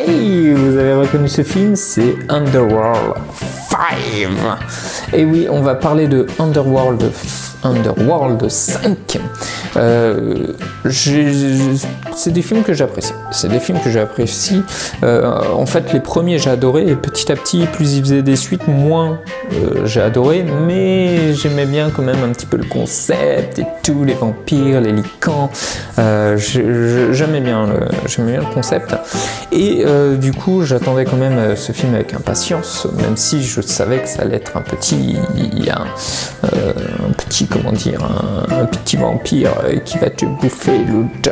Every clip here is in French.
Hey, vous avez reconnu ce film, c'est Underworld 5. Et oui, on va parler de Underworld 5. C'est des films que j'apprécie. En fait, les premiers j'ai adoré et petit à petit, plus ils faisaient des suites, moins j'ai adoré. Mais j'aimais bien quand même un petit peu le concept et tout, les vampires, les licans. J'aimais bien le concept. Et du coup, j'attendais quand même ce film avec impatience, même si je savais que ça allait être un petit vampire qui va te bouffer le temps.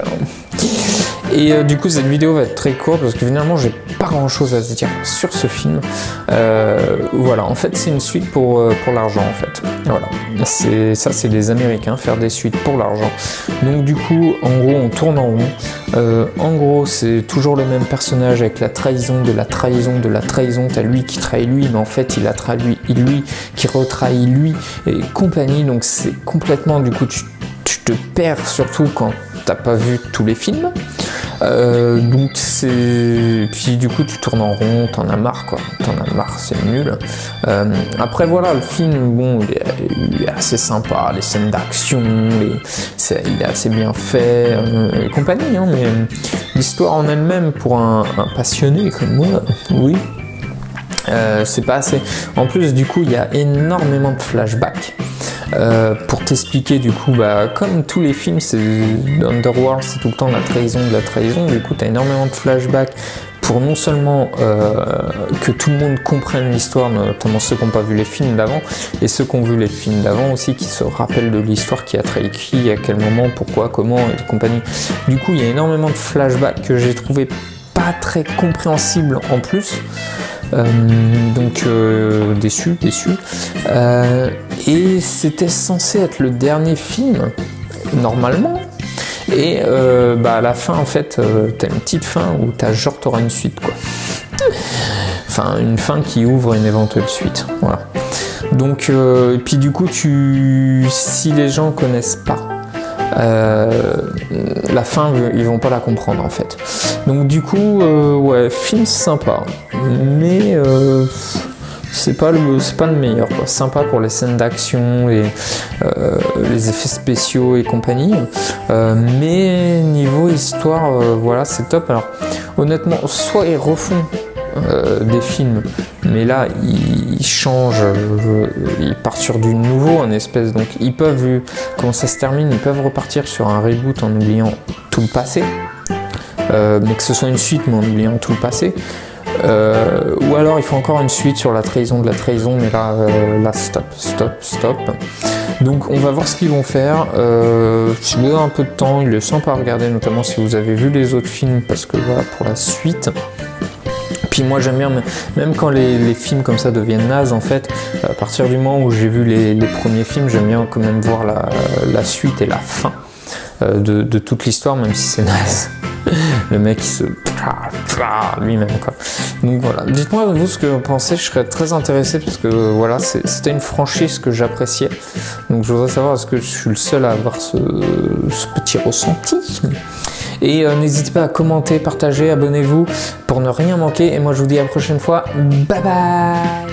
Et du coup, cette vidéo va être très courte parce que finalement, j'ai pas grand chose à se dire sur ce film. Voilà, en fait, c'est une suite pour l'argent, en fait. Voilà, c'est les Américains, faire des suites pour l'argent. Donc, du coup, en gros, on tourne en rond. En gros, c'est toujours le même personnage avec la trahison de la trahison de la trahison. T'as lui qui trahit lui, mais en fait, il a trahi lui qui retrahit lui et compagnie. Donc, c'est complètement, du coup, tu te perds surtout quand t'as pas vu tous les films. Donc puis du coup tu tournes en rond, t'en as marre, c'est nul. Après voilà, le film, bon, il est assez sympa, les scènes d'action, il est assez bien fait et compagnie, hein, mais l'histoire en elle-même pour un passionné comme moi, oui. C'est pas assez. En plus, du coup, il y a énormément de flashbacks. Pour t'expliquer, du coup, comme tous les films, c'est Underworld, c'est tout le temps la trahison de la trahison. Du coup, tu as énormément de flashbacks pour non seulement que tout le monde comprenne l'histoire, notamment ceux qui n'ont pas vu les films d'avant, et ceux qui ont vu les films d'avant aussi, qui se rappellent de l'histoire, qui a trahi qui, à quel moment, pourquoi, comment, et compagnie. Du coup, il y a énormément de flashbacks que j'ai trouvé pas très compréhensibles en plus. Donc déçu. Et c'était censé être le dernier film normalement. Et à la fin en fait, t'as une petite fin où t'auras une suite quoi. Enfin une fin qui ouvre une éventuelle suite. Voilà. Donc puis du coup si les gens connaissent pas la fin, ils vont pas la comprendre en fait. Donc du coup, ouais, film sympa, mais c'est pas le meilleur quoi. Sympa pour les scènes d'action, les effets spéciaux et compagnie, mais niveau histoire, voilà, c'est top. Alors honnêtement, soit ils refont des films, mais là ils changent, ils partent sur du nouveau, un espèce, donc ils peuvent, vu comment ça se termine, ils peuvent repartir sur un reboot en oubliant tout le passé, mais que ce soit une suite mais en oubliant tout le passé, ou alors il faut encore une suite sur la trahison de la trahison, mais là stop. Donc on va voir ce qu'ils vont faire. Si vous avez un peu de temps, il est sympa à regarder, notamment si vous avez vu les autres films, parce que voilà, pour la suite. Puis moi j'aime bien, même quand les films comme ça deviennent nazes en fait, à partir du moment où j'ai vu les premiers films, j'aime bien quand même voir la suite et la fin de toute l'histoire, même si c'est naze. Le mec il se lui-même quoi. Donc voilà, dites-moi vous ce que vous pensez, je serais très intéressé parce que voilà, c'était une franchise que j'appréciais. Donc je voudrais savoir, est-ce que je suis le seul à avoir ce petit ressenti. Et n'hésitez pas à commenter, partager, abonnez-vous pour ne rien manquer. Et moi je vous dis à la prochaine fois. Bye bye.